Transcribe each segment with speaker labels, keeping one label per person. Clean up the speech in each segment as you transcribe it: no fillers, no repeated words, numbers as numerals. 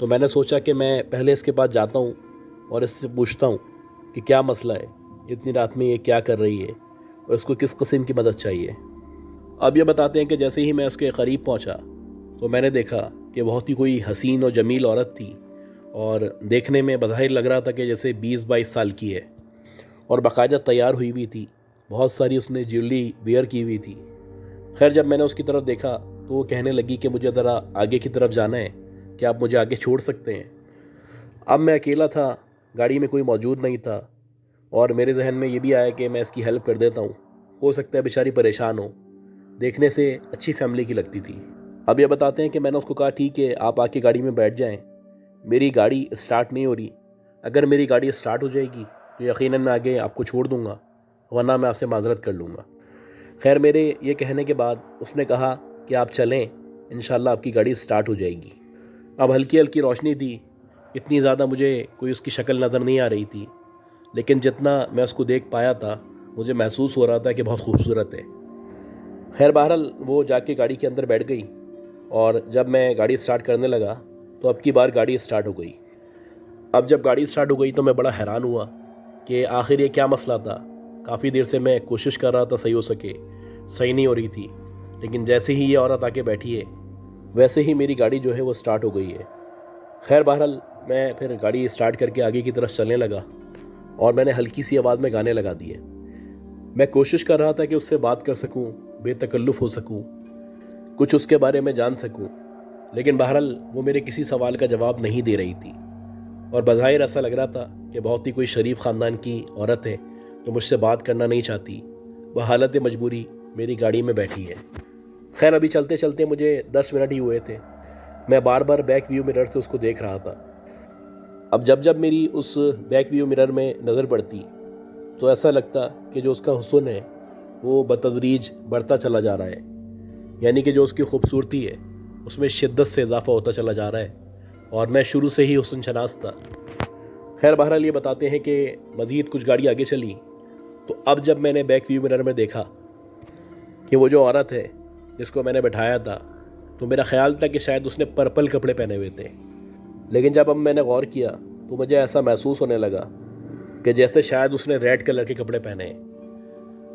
Speaker 1: تو میں نے سوچا کہ میں پہلے اس کے پاس جاتا ہوں اور اس سے پوچھتا ہوں کہ کیا مسئلہ ہے، اتنی رات میں یہ کیا کر رہی ہے اور اس کو کس قسم کی مدد چاہیے۔ اب یہ بتاتے ہیں کہ جیسے ہی میں اس کے قریب پہنچا تو میں نے دیکھا کہ بہت ہی کوئی حسین اور جمیل عورت تھی، اور دیکھنے میں بظاہر لگ رہا تھا کہ جیسے 20-22 سال کی ہے، اور باقاعدہ تیار ہوئی ہوئی تھی، بہت ساری اس نے جیولری ویئر کی ہوئی تھی۔ خیر جب میں نے اس کی طرف دیکھا تو وہ کہنے لگی کہ مجھے ذرا آگے کی طرف جانا ہے، کہ آپ مجھے آگے چھوڑ سکتے ہیں۔ اب میں اکیلا تھا، گاڑی میں کوئی موجود نہیں تھا، اور میرے ذہن میں یہ بھی آیا کہ میں اس کی ہیلپ کر دیتا ہوں، ہو سکتا ہے بیچاری پریشان ہو، دیکھنے سے اچھی فیملی کی لگتی تھی۔ اب یہ بتاتے ہیں کہ میں نے اس کو کہا ٹھیک ہے آپ آ کے گاڑی میں بیٹھ جائیں، میری گاڑی اسٹارٹ نہیں ہو رہی، اگر میری گاڑی اسٹارٹ ہو جائے گی تو یقیناً میں آگے آپ کو چھوڑ دوں گا، ورنہ میں آپ سے معذرت کر لوں گا۔ خیر میرے یہ کہنے کے بعد اس نے کہا کہ آپ چلیں، انشاءاللہ آپ کی گاڑی اسٹارٹ ہو جائے گی۔ اب ہلکی ہلکی روشنی تھی، اتنی زیادہ مجھے کوئی اس کی شکل نظر نہیں آ رہی تھی، لیکن جتنا میں اس کو دیکھ پایا تھا مجھے محسوس ہو رہا تھا کہ بہت خوبصورت ہے۔ خیر بہرحال وہ جا کے گاڑی کے اندر بیٹھ گئی، اور جب میں گاڑی اسٹارٹ کرنے لگا تو اب کی بار گاڑی اسٹارٹ ہو گئی۔ اب جب گاڑی اسٹارٹ ہو گئی تو میں بڑا حیران ہوا کہ آخر یہ کیا مسئلہ تھا۔ کافی دیر سے میں کوشش کر رہا تھا صحیح ہو سکے، صحیح نہیں ہو رہی تھی، لیکن جیسے ہی یہ عورت آ کے بیٹھی ہے ویسے ہی میری گاڑی جو ہے وہ اسٹارٹ ہو گئی ہے۔ خیر بہرحال میں پھر گاڑی اسٹارٹ کر کے آگے کی طرف چلنے لگا، اور میں نے ہلکی سی آواز میں گانے لگا دیے۔ میں کوشش کر رہا تھا کہ اس سے بات کر سکوں، بے تکلف ہو سکوں، کچھ اس کے بارے میں جان سکوں، لیکن بہرحال وہ میرے کسی سوال کا جواب نہیں دے رہی تھی، اور بظاہر ایسا لگ رہا تھا کہ بہت ہی کوئی شریف خاندان کی عورت ہے جو مجھ سے بات کرنا نہیں چاہتی، وہ حالت مجبوری میری گاڑی میں بیٹھی ہے۔ خیر ابھی چلتے چلتے مجھے 10 منٹ ہی ہوئے تھے، میں بار بار بیک ویو مرر سے اس کو دیکھ رہا تھا۔ اب جب میری اس بیک ویو مرر میں نظر پڑتی تو ایسا لگتا کہ جو اس کا حسن ہے وہ بتدریج بڑھتا چلا جا رہا ہے، یعنی کہ جو اس کی خوبصورتی ہے اس میں شدت سے اضافہ ہوتا چلا جا رہا ہے، اور میں شروع سے ہی حسن شناس تھا۔ خیر بہرحال یہ بتاتے ہیں کہ مزید کچھ گاڑی آگے چلی تو اب جب میں نے بیک ویو مرر میں دیکھا کہ وہ جو عورت ہے جس کو میں نے بٹھایا تھا، تو میرا خیال تھا کہ شاید اس نے پرپل کپڑے پہنے ہوئے تھے، لیکن جب اب میں نے غور کیا تو مجھے ایسا محسوس ہونے لگا کہ جیسے شاید اس نے ریڈ کلر کے کپڑے پہنے ہیں۔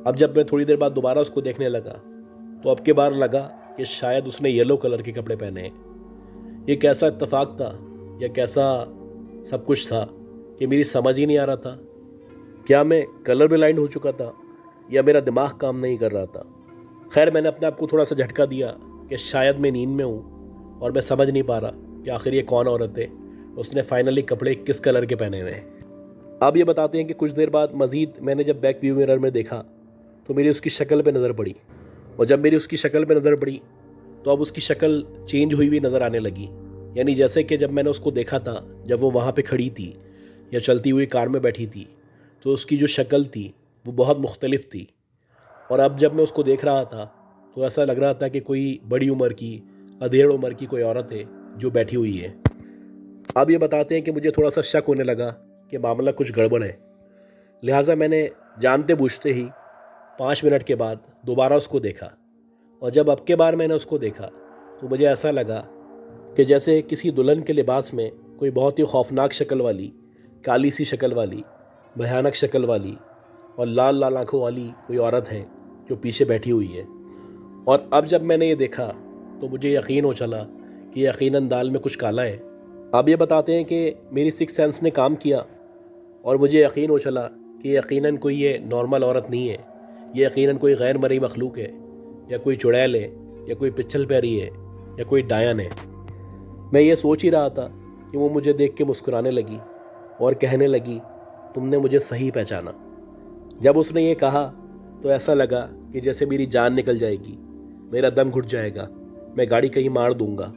Speaker 1: اب جب میں تھوڑی دیر بعد دوبارہ اس کو دیکھنے لگا تو اب کے بار لگا کہ شاید اس نے یلو کلر کے کپڑے پہنے ہیں۔ یہ کیسا اتفاق تھا یا کیسا سب کچھ تھا کہ میری سمجھ ہی نہیں آ رہا تھا۔ کیا میں کلر بلائنڈ ہو چکا تھا یا میرا دماغ کام نہیں کر رہا تھا؟ خیر میں نے اپنے آپ کو تھوڑا سا جھٹکا دیا کہ شاید میں نیند میں ہوں اور میں سمجھ نہیں پا رہا کہ آخر یہ کون عورت ہے، اس نے فائنلی کپڑے کس کلر کے پہنے ہوئے ہیں۔ اب یہ بتاتے ہیں کہ کچھ دیر بعد مزید میں نے جب بیک ویو مرر میں دیکھا تو میری اس کی شکل پہ نظر پڑی، اور جب میری اس کی شکل پہ نظر پڑی تو اب اس کی شکل چینج ہوئی ہوئی نظر آنے لگی، یعنی جیسے کہ جب میں نے اس کو دیکھا تھا جب وہ وہاں پہ کھڑی تھی یا چلتی ہوئی کار میں بیٹھی تھی تو اس کی جو شکل تھی وہ بہت مختلف تھی، اور اب جب میں اس کو دیکھ رہا تھا تو ایسا لگ رہا تھا کہ کوئی بڑی عمر کی، ادھیڑ عمر کی کوئی عورت ہے جو بیٹھی ہوئی ہے۔ اب یہ بتاتے ہیں کہ مجھے تھوڑا سا شک ہونے لگا کہ معاملہ کچھ گڑبڑ ہے، لہٰذا میں نے جانتے بوجھتے ہی 5 منٹ کے بعد دوبارہ اس کو دیکھا، اور جب اب کے بار میں نے اس کو دیکھا تو مجھے ایسا لگا کہ جیسے کسی دلہن کے لباس میں کوئی بہت ہی خوفناک شکل والی، کالی سی شکل والی، بھیانک شکل والی اور لال لال آنکھوں والی کوئی عورت ہے جو پیچھے بیٹھی ہوئی ہے۔ اور اب جب میں نے یہ دیکھا تو مجھے یقین ہو چلا کہ یقیناً دال میں کچھ کالا ہے۔ اب یہ بتاتے ہیں کہ میری سکس سینس نے کام کیا اور مجھے یقین ہو چلا کہ یقیناً کوئی یہ نارمل عورت نہیں ہے، یہ یقیناً کوئی غیر مرئی مخلوق ہے، یا کوئی چڑیل ہے، یا کوئی پچھل پیری ہے، یا کوئی ڈائن ہے۔ میں یہ سوچ ہی رہا تھا کہ وہ مجھے دیکھ کے مسکرانے لگی اور کہنے لگی تم نے مجھے صحیح پہچانا۔ جب اس نے یہ کہا تو ایسا لگا کہ جیسے میری جان نکل جائے گی، میرا دم گھٹ جائے گا، میں گاڑی کہیں مار دوں گا۔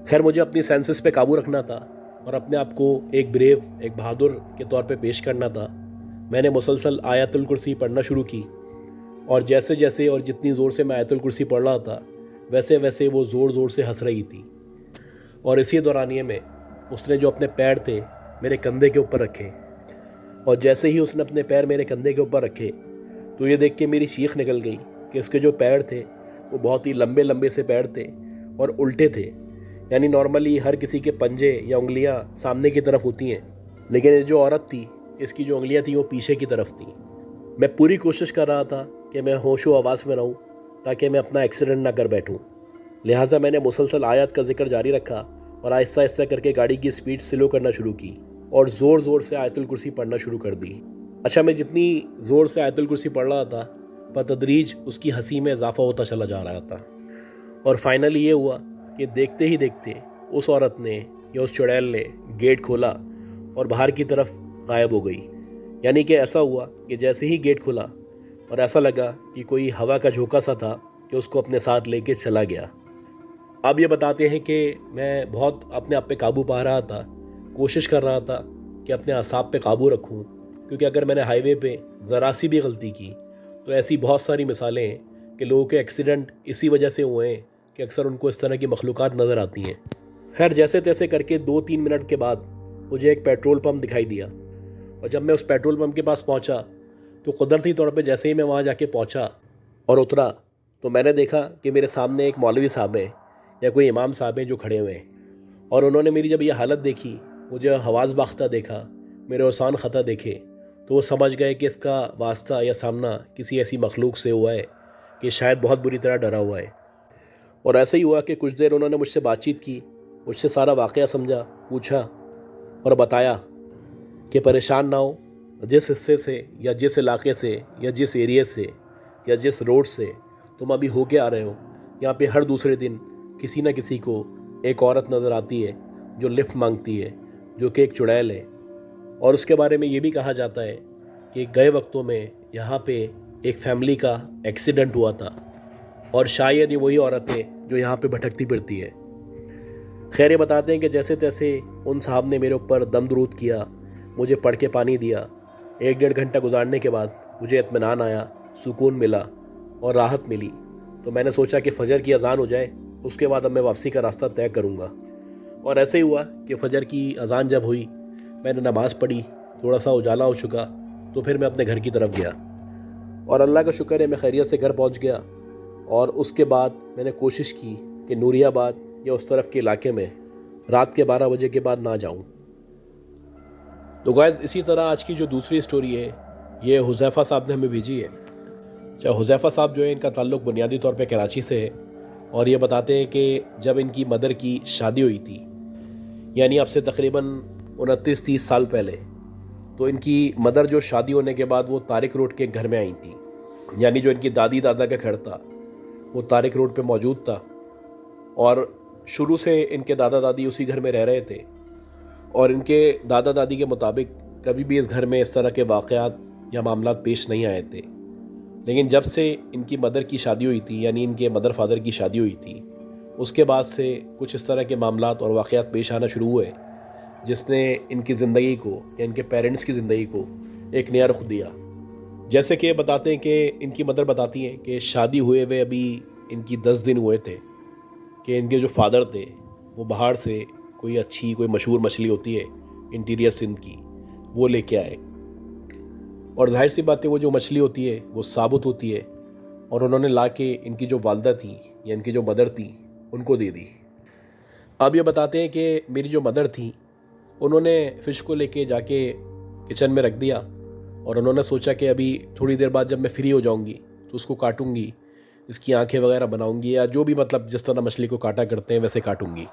Speaker 1: خیر مجھے اپنی سینسز پہ قابو رکھنا تھا اور اپنے آپ کو ایک بریو، ایک بہادر کے طور پہ پیش کرنا تھا۔ میں نے مسلسل آیت الکرسی پڑھنا شروع کی، اور جیسے جیسے اور جتنی زور سے میں آیت الکرسی پڑھ رہا تھا ویسے ویسے وہ زور زور سے ہنس رہی تھی، اور اسی دورانیے میں اس نے جو اپنے پیر تھے میرے کندھے کے اوپر رکھے، اور جیسے ہی اس نے اپنے پیر میرے کندھے کے اوپر رکھے تو یہ دیکھ کے میری چیخ نکل گئی کہ اس کے جو پیر تھے وہ بہت ہی لمبے لمبے سے پیر تھے اور الٹے تھے، یعنی نارملی ہر کسی کے پنجے یا انگلیاں سامنے کی طرف ہوتی ہیں، لیکن یہ جو عورت تھی اس کی جو انگلیاں تھیں وہ پیچھے کی طرف تھیں۔ میں پوری کوشش کر رہا تھا کہ میں ہوش و حواس میں رہوں تاکہ میں اپنا ایکسیڈنٹ نہ کر بیٹھوں، لہٰذا میں نے مسلسل آیات کا ذکر جاری رکھا اور آہستہ آہستہ کر کے گاڑی کی سپیڈ سلو کرنا شروع کی اور زور زور سے آیت الکرسی پڑھنا شروع کر دی۔ اچھا، میں جتنی زور سے آیت الکرسی پڑھ رہا تھا بتدریج اس کی ہنسی میں اضافہ ہوتا چلا جا رہا تھا، اور فائنلی یہ ہوا کہ دیکھتے ہی دیکھتے اس عورت نے یا اس چڑیل نے گیٹ کھولا اور باہر کی طرف غائب ہو گئی۔ یعنی کہ ایسا ہوا کہ جیسے ہی گیٹ کھلا اور ایسا لگا کہ کوئی ہوا کا جھونکا سا تھا کہ اس کو اپنے ساتھ لے کے چلا گیا۔ اب یہ بتاتے ہیں کہ میں بہت اپنے آپ پہ قابو پا رہا تھا، کوشش کر رہا تھا کہ اپنے اعصاب پہ قابو رکھوں، کیونکہ اگر میں نے ہائی وے پہ ذرا سی بھی غلطی کی تو ایسی بہت ساری مثالیں ہیں کہ لوگوں کے ایکسیڈنٹ اسی وجہ سے ہوئے ہیں کہ اکثر ان کو اس طرح کی مخلوقات نظر آتی ہیں۔ خیر، جیسے تیسے کر کے 2-3 منٹ کے بعد مجھے ایک پیٹرول پمپ دکھائی دیا، اور جب میں اس پیٹرول پمپ کے پاس پہنچا تو قدرتی طور پہ جیسے ہی میں وہاں جا کے پہنچا اور اترا تو میں نے دیکھا کہ میرے سامنے ایک مولوی صاحب ہیں یا کوئی امام صاحب ہیں جو کھڑے ہوئے ہیں، اور انہوں نے میری جب یہ حالت دیکھی، مجھے حواس باختہ دیکھا، میرے اوسان خطا دیکھے، تو وہ سمجھ گئے کہ اس کا واسطہ یا سامنا کسی ایسی مخلوق سے ہوا ہے کہ شاید بہت بری طرح ڈرا ہوا ہے۔ اور ایسا ہی ہوا کہ کچھ دیر انہوں نے مجھ سے بات چیت کی، مجھ سے سارا واقعہ سمجھا، پوچھا اور بتایا کہ پریشان نہ ہو، جس حصے سے یا جس علاقے سے یا جس ایریے سے یا جس روڈ سے تم ابھی ہو کے آ رہے ہو، یہاں پہ ہر دوسرے دن کسی نہ کسی کو ایک عورت نظر آتی ہے جو لفٹ مانگتی ہے، جو کہ ایک چڑیل ہے، اور اس کے بارے میں یہ بھی کہا جاتا ہے کہ گئے وقتوں میں یہاں پہ ایک فیملی کا ایکسیڈنٹ ہوا تھا، اور شاید یہ وہی عورت ہے جو یہاں پہ بھٹکتی پھرتی ہے۔ خیر، یہ بتاتے ہیں کہ جیسے تیسے ان صاحب نے میرے اوپر دم درود کیا، مجھے پڑھ کے پانی دیا۔ 1-1.5 گھنٹہ گزارنے کے بعد مجھے اطمینان آیا، سکون ملا اور راحت ملی، تو میں نے سوچا کہ فجر کی اذان ہو جائے، اس کے بعد اب میں واپسی کا راستہ طے کروں گا۔ اور ایسے ہی ہوا کہ فجر کی اذان جب ہوئی، میں نے نماز پڑھی، تھوڑا سا اجالا ہو چکا، تو پھر میں اپنے گھر کی طرف گیا، اور اللہ کا شکر ہے میں خیریت سے گھر پہنچ گیا۔ اور اس کے بعد میں نے کوشش کی کہ نوری آباد یا اس طرف کے علاقے میں رات کے 12 بجے کے بعد نہ جاؤں۔ تو گائز، اسی طرح آج کی جو دوسری سٹوری ہے یہ حذیفہ صاحب نے ہمیں بھیجی ہے۔ حذیفہ صاحب جو ہے، ان کا تعلق بنیادی طور پہ کراچی سے ہے، اور یہ بتاتے ہیں کہ جب ان کی مدر کی شادی ہوئی تھی، یعنی اب سے تقریباً 29-30 سال پہلے، تو ان کی مدر جو شادی ہونے کے بعد وہ طارق روڈ کے گھر میں آئی تھی، یعنی جو ان کی دادی دادا کا گھر تھا وہ طارق روڈ پہ موجود تھا، اور شروع سے ان کے دادا دادی اسی گھر میں رہ رہے تھے، اور ان کے دادا دادی کے مطابق کبھی بھی اس گھر میں اس طرح کے واقعات یا معاملات پیش نہیں آئے تھے۔ لیکن جب سے ان کی مدر کی شادی ہوئی تھی، یعنی ان کے مدر فادر کی شادی ہوئی تھی، اس کے بعد سے کچھ اس طرح کے معاملات اور واقعات پیش آنا شروع ہوئے، جس نے ان کی زندگی کو یا ان کے پیرنٹس کی زندگی کو ایک نیا رخ دیا۔ جیسے کہ بتاتے ہیں کہ ان کی مدر بتاتی ہیں کہ شادی ہوئے ہوئے ابھی ان کی 10 دن ہوئے تھے کہ ان کے جو فادر تھے وہ باہر سے کوئی مشہور مچھلی ہوتی ہے انٹیریئر سندھ کی، وہ لے کے آئے، اور ظاہر سی بات ہے وہ جو مچھلی ہوتی ہے وہ ثابت ہوتی ہے، اور انہوں نے لا کے ان کی جو والدہ تھی یا ان کی جو مدر تھی ان کو دے دی۔ اب یہ بتاتے ہیں کہ میری جو مدر تھی انہوں نے فش کو لے کے جا کے کچن میں رکھ دیا، اور انہوں نے سوچا کہ ابھی تھوڑی دیر بعد جب میں فری ہو جاؤں گی تو اس کو کاٹوں گی، اس کی آنکھیں وغیرہ بناؤں گی، یا جو بھی مطلب جس طرح مچھلی کو کاٹا کرتے ہیں ویسے کاٹوں گی۔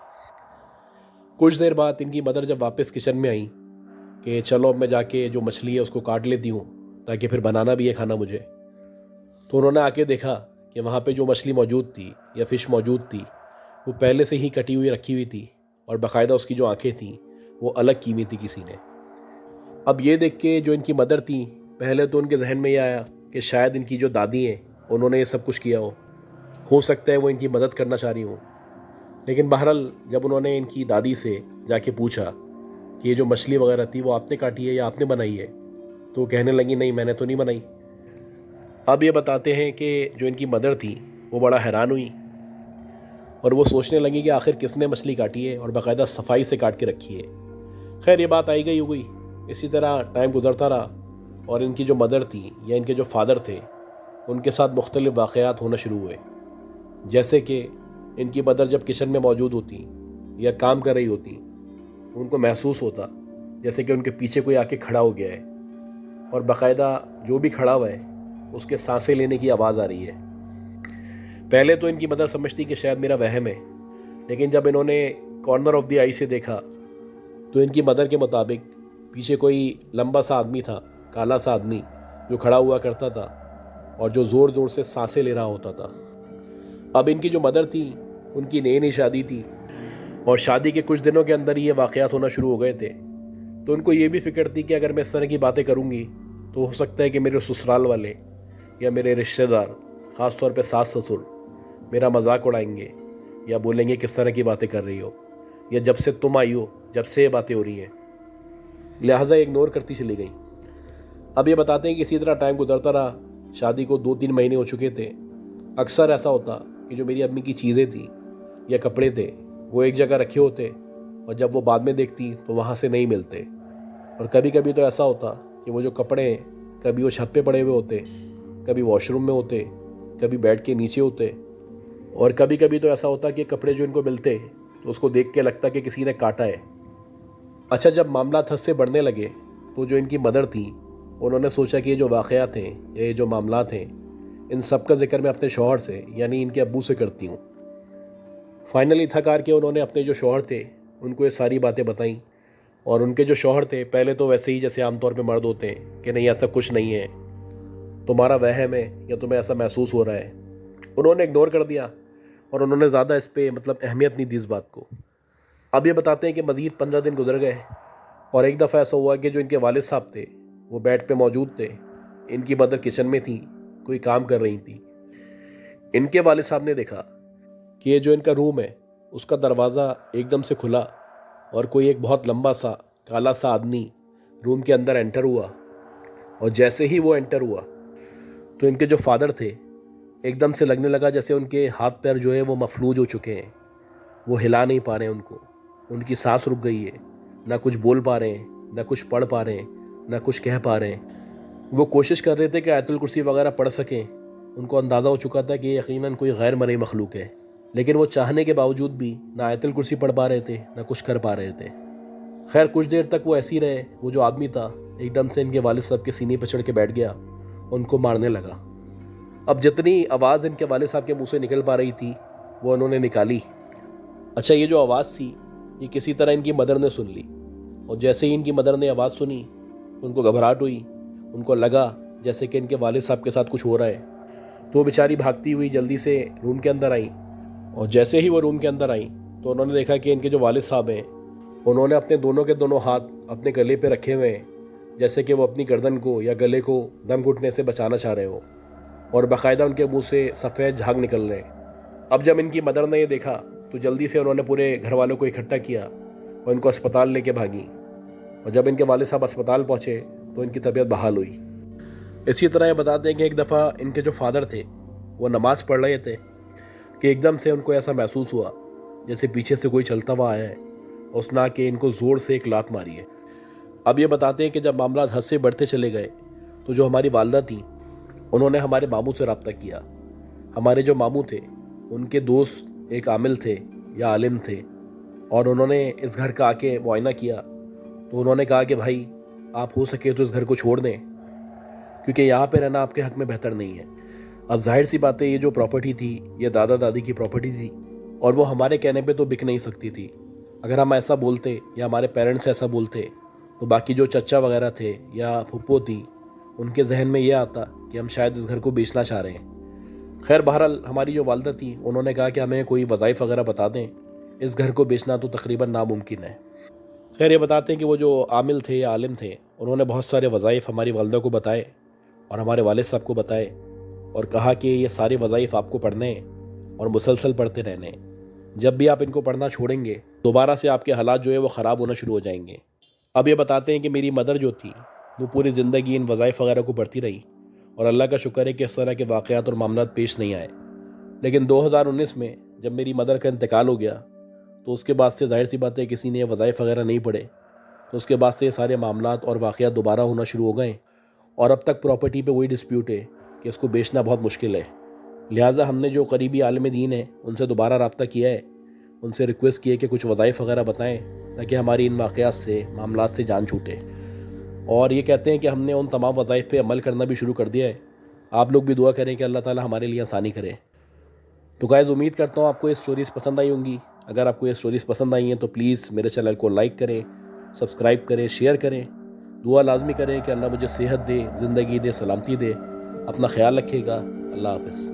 Speaker 1: کچھ دیر بعد ان کی مدر جب واپس کچن میں آئیں کہ چلو اب میں جا کے جو مچھلی ہے اس کو کاٹ لیتی ہوں تاکہ پھر بنانا بھی ہے کھانا مجھے، تو انہوں نے آ کے دیکھا کہ وہاں پہ جو مچھلی موجود تھی یا فش موجود تھی وہ پہلے سے ہی کٹی ہوئی رکھی ہوئی تھی، اور باقاعدہ اس کی جو آنکھیں تھیں وہ الگ کی ہوئی تھی کسی نے۔ اب یہ دیکھ کے جو ان کی مدر تھی، پہلے تو ان کے ذہن میں یہ آیا کہ شاید ان کی جو دادی ہیں انہوں نے یہ سب کچھ کیا ہو سکتا ہے وہ ان کی مدد کرنا چاہ رہی ہوں۔ لیکن بہرحال جب انہوں نے ان کی دادی سے جا کے پوچھا کہ یہ جو مچھلی وغیرہ تھی وہ آپ نے کاٹی ہے یا آپ نے بنائی ہے، تو کہنے لگی نہیں، میں نے تو نہیں بنائی۔ اب یہ بتاتے ہیں کہ جو ان کی مدر تھی وہ بڑا حیران ہوئی، اور وہ سوچنے لگی کہ آخر کس نے مچھلی کاٹی ہے اور باقاعدہ صفائی سے کاٹ کے رکھی ہے۔ خیر، یہ بات آئی گئی ہو گئی، اسی طرح ٹائم گزرتا رہا، اور ان کی جو مدر تھی یا ان کے جو فادر تھے ان کے ساتھ مختلف واقعات ہونا شروع ہوئے۔ جیسے کہ ان کی مدر جب کچن میں موجود ہوتی یا کام کر رہی ہوتی ان کو محسوس ہوتا جیسے کہ ان کے پیچھے کوئی آ کے کھڑا ہو گیا ہے، اور باقاعدہ جو بھی کھڑا ہوا ہے اس کے سانسیں لینے کی آواز آ رہی ہے۔ پہلے تو ان کی مدر سمجھتی کہ شاید میرا وہم ہے، لیکن جب انہوں نے کارنر آف دی آئی سے دیکھا تو ان کی مدر کے مطابق پیچھے کوئی لمبا سا آدمی تھا، کالا سا آدمی، جو کھڑا ہوا کرتا تھا اور جو زور زور سے سانسیں لے رہا ہوتا تھا۔ اب ان کی جو مدر تھی ان کی نئی نئی شادی تھی، اور شادی کے کچھ دنوں کے اندر یہ واقعات ہونا شروع ہو گئے تھے، تو ان کو یہ بھی فکر تھی کہ اگر میں اس طرح کی باتیں کروں گی تو ہو سکتا ہے کہ میرے سسرال والے یا میرے رشتہ دار، خاص طور پہ ساس سسر، میرا مذاق اڑائیں گے یا بولیں گے کس طرح کی باتیں کر رہی ہو، یا جب سے تم آئی ہو جب سے یہ باتیں ہو رہی ہیں، لہٰذا اگنور کرتی چلی گئی۔ اب یہ بتاتے ہیں کہ اسی طرح ٹائم گزرتا رہا، شادی کو 2-3 مہینے ہو چکے تھے۔ اکثر ایسا ہوتا کہ جو میری امی کی چیزیں تھیں یا کپڑے تھے وہ ایک جگہ رکھے ہوتے، اور جب وہ بعد میں دیکھتی تو وہاں سے نہیں ملتے، اور کبھی کبھی تو ایسا ہوتا کہ وہ جو کپڑے ہیں کبھی وہ چھت پہ پڑے ہوئے ہوتے، کبھی واش روم میں ہوتے، کبھی بیڈ کے نیچے ہوتے، اور کبھی کبھی تو ایسا ہوتا کہ کپڑے جو ان کو ملتے تو اس کو دیکھ کے لگتا کہ کسی نے کاٹا ہے۔ اچھا، جب معاملات حد سے بڑھنے لگے تو جو ان کی مدر تھیں انہوں نے سوچا کہ یہ جو واقعات ہیں، یہ جو معاملات ہیں، ان سب کا ذکر میں اپنے شوہر سے یعنی ان کے ابو سے کرتی ہوں۔ فائنلی تھک ہار کے انہوں نے اپنے جو شوہر تھے ان کو یہ ساری باتیں بتائیں، اور ان کے جو شوہر تھے پہلے تو ویسے ہی جیسے عام طور پہ مرد ہوتے ہیں کہ نہیں ایسا کچھ نہیں ہے، تمہارا وہم ہے یا تمہیں ایسا محسوس ہو رہا ہے، انہوں نے اگنور کر دیا، اور انہوں نے زیادہ اس پہ اہمیت نہیں دی اس بات کو۔ اب یہ بتاتے ہیں کہ مزید 15 دن گزر گئے، اور ایک دفعہ ایسا ہوا کہ جو ان کے والد صاحب تھے وہ بیڈ پہ موجود تھے، ان کی مدر کچن میں تھی، کوئی کام کر رہی تھی۔ ان کے والد صاحب نے دیکھا کہ یہ جو ان کا روم ہے اس کا دروازہ ایک دم سے کھلا، اور کوئی ایک بہت لمبا سا کالا سا آدمی روم کے اندر انٹر ہوا، اور جیسے ہی وہ انٹر ہوا تو ان کے جو فادر تھے ایک دم سے لگنے لگا جیسے ان کے ہاتھ پیر جو ہے وہ مفلوج ہو چکے ہیں، وہ ہلا نہیں پا رہے ہیں، ان کی سانس رک گئی ہے، نہ کچھ بول پا رہے ہیں، نہ کچھ پڑھ پا رہے ہیں، نہ کچھ کہہ پا رہے ہیں۔ وہ کوشش کر رہے تھے کہ آیت الکرسی وغیرہ پڑھ سکیں، ان کو اندازہ ہو چکا تھا کہ یہ یقیناً کوئی غیر مرئی مخلوق ہے، لیکن وہ چاہنے کے باوجود بھی نہ آیت الکرسی پڑھ پا رہے تھے نہ کچھ کر پا رہے تھے۔ خیر کچھ دیر تک وہ ایسے ہی رہے۔ وہ جو آدمی تھا ایک دم سے ان کے والد صاحب کے سینے پہ چڑھ کے بیٹھ گیا، ان کو مارنے لگا۔ اب جتنی آواز ان کے والد صاحب کے منہ سے نکل پا رہی تھی وہ انہوں نے نکالی۔ اچھا، یہ جو آواز تھی یہ کسی طرح ان کی مدر نے سن لی، اور جیسے ہی ان کی مدر نے آواز سنی ان کو گھبراہٹ ہوئی، ان کو لگا جیسے کہ ان کے والد صاحب کے ساتھ کچھ ہو رہا ہے، تو وہ بیچاری بھاگتی ہوئی جلدی سے روم کے اندر آئیں، اور جیسے ہی وہ روم کے اندر آئیں تو انہوں نے دیکھا کہ ان کے جو والد صاحب ہیں انہوں نے اپنے دونوں کے دونوں ہاتھ اپنے گلے پہ رکھے ہوئے ہیں، جیسے کہ وہ اپنی گردن کو یا گلے کو دم گھٹنے سے بچانا چاہ رہے ہوں، اور باقاعدہ ان کے منہ سے سفید جھاگ نکل رہے ہیں۔ اب جب ان کی مدر نے یہ دیکھا تو جلدی سے انہوں نے پورے گھر والوں کو اکٹھا کیا اور ان کو اسپتال لے کے بھاگی، اور جب ان کے والد صاحب اسپتال پہنچے تو ان کی طبیعت بحال ہوئی۔ اسی طرح یہ بتاتے ہیں کہ ایک دفعہ ان کے جو فادر تھے وہ نماز پڑھ رہے تھے کہ ایک دم سے ان کو ایسا محسوس ہوا جیسے پیچھے سے کوئی چلتا ہوا آیا ہے، اس نے آ کے ان کو زور سے ایک لات ماری ہے۔ اب یہ بتاتے ہیں کہ جب معاملات حد سے بڑھتے چلے گئے تو جو ہماری والدہ تھیں انہوں نے ہمارے ماموں سے رابطہ کیا۔ ہمارے جو ماموں تھے ان کے دوست ایک عامل تھے یا عالم تھے، اور انہوں نے اس گھر کا آ کے معائنہ کیا، تو انہوں نے کہا کہ بھائی آپ ہو سکے تو اس گھر کو چھوڑ دیں، کیونکہ یہاں پہ رہنا آپ کے حق میں بہتر نہیں ہے۔ اب ظاہر سی بات ہے یہ جو پراپرٹی تھی یہ دادا دادی کی پراپرٹی تھی، اور وہ ہمارے کہنے پہ تو بک نہیں سکتی تھی۔ اگر ہم ایسا بولتے یا ہمارے پیرنٹس ایسا بولتے تو باقی جو چچا وغیرہ تھے یا پھپھو تھی ان کے ذہن میں یہ آتا کہ ہم شاید اس گھر کو بیچنا چاہ رہے ہیں۔ خیر بہرحال ہماری جو والدہ تھی انہوں نے کہا کہ ہمیں کوئی وظائف وغیرہ بتا دیں، اس گھر کو بیچنا تو تقریباً ناممکن ہے۔ خیر یہ بتاتے ہیں کہ وہ جو عامل تھے یا عالم تھے انہوں نے بہت سارے وظائف ہماری والدہ کو بتائے اور ہمارے والد صاحب کو بتائے، اور کہا کہ یہ سارے وظائف آپ کو پڑھنے ہیں اور مسلسل پڑھتے رہنے ہیں۔ جب بھی آپ ان کو پڑھنا چھوڑیں گے دوبارہ سے آپ کے حالات جو ہے وہ خراب ہونا شروع ہو جائیں گے۔ اب یہ بتاتے ہیں کہ میری مدر جو تھی وہ پوری زندگی ان وظائف وغیرہ کو پڑھتی رہی، اور اللہ کا شکر ہے کہ اس طرح کے واقعات اور معاملات پیش نہیں آئے۔ لیکن 2019 میں جب میری مدر کا انتقال ہو گیا تو اس کے بعد سے ظاہر سی بات ہے کسی نے وظائف وغیرہ نہیں پڑھے، تو اس کے بعد سے یہ سارے معاملات اور واقعات دوبارہ ہونا شروع ہو گئے، اور اب تک پراپرٹی پہ وہی ڈسپیوٹ ہے کہ اس کو بیچنا بہت مشکل ہے۔ لہٰذا ہم نے جو قریبی عالم دین ہیں ان سے دوبارہ رابطہ کیا ہے، ان سے ریکویسٹ کی ہے کہ کچھ وظائف وغیرہ بتائیں تاکہ ہماری ان واقعات سے معاملات سے جان چھوٹے، اور یہ کہتے ہیں کہ ہم نے ان تمام وظائف پہ عمل کرنا بھی شروع کر دیا ہے۔ آپ لوگ بھی دعا کریں کہ اللہ تعالیٰ ہمارے لیے آسانی کرے۔ تو گائز، امید کرتا ہوں آپ کو یہ سٹوریز پسند آئی ہوں گی۔ اگر آپ کو یہ سٹوریز پسند آئی ہیں تو پلیز میرے چینل کو لائک کریں، سبسکرائب کریں، شیئر کریں، دعا لازمی کریں کہ اللہ مجھے صحت دے، زندگی دے، سلامتی دے۔ اپنا خیال رکھیے گا۔ اللہ حافظ۔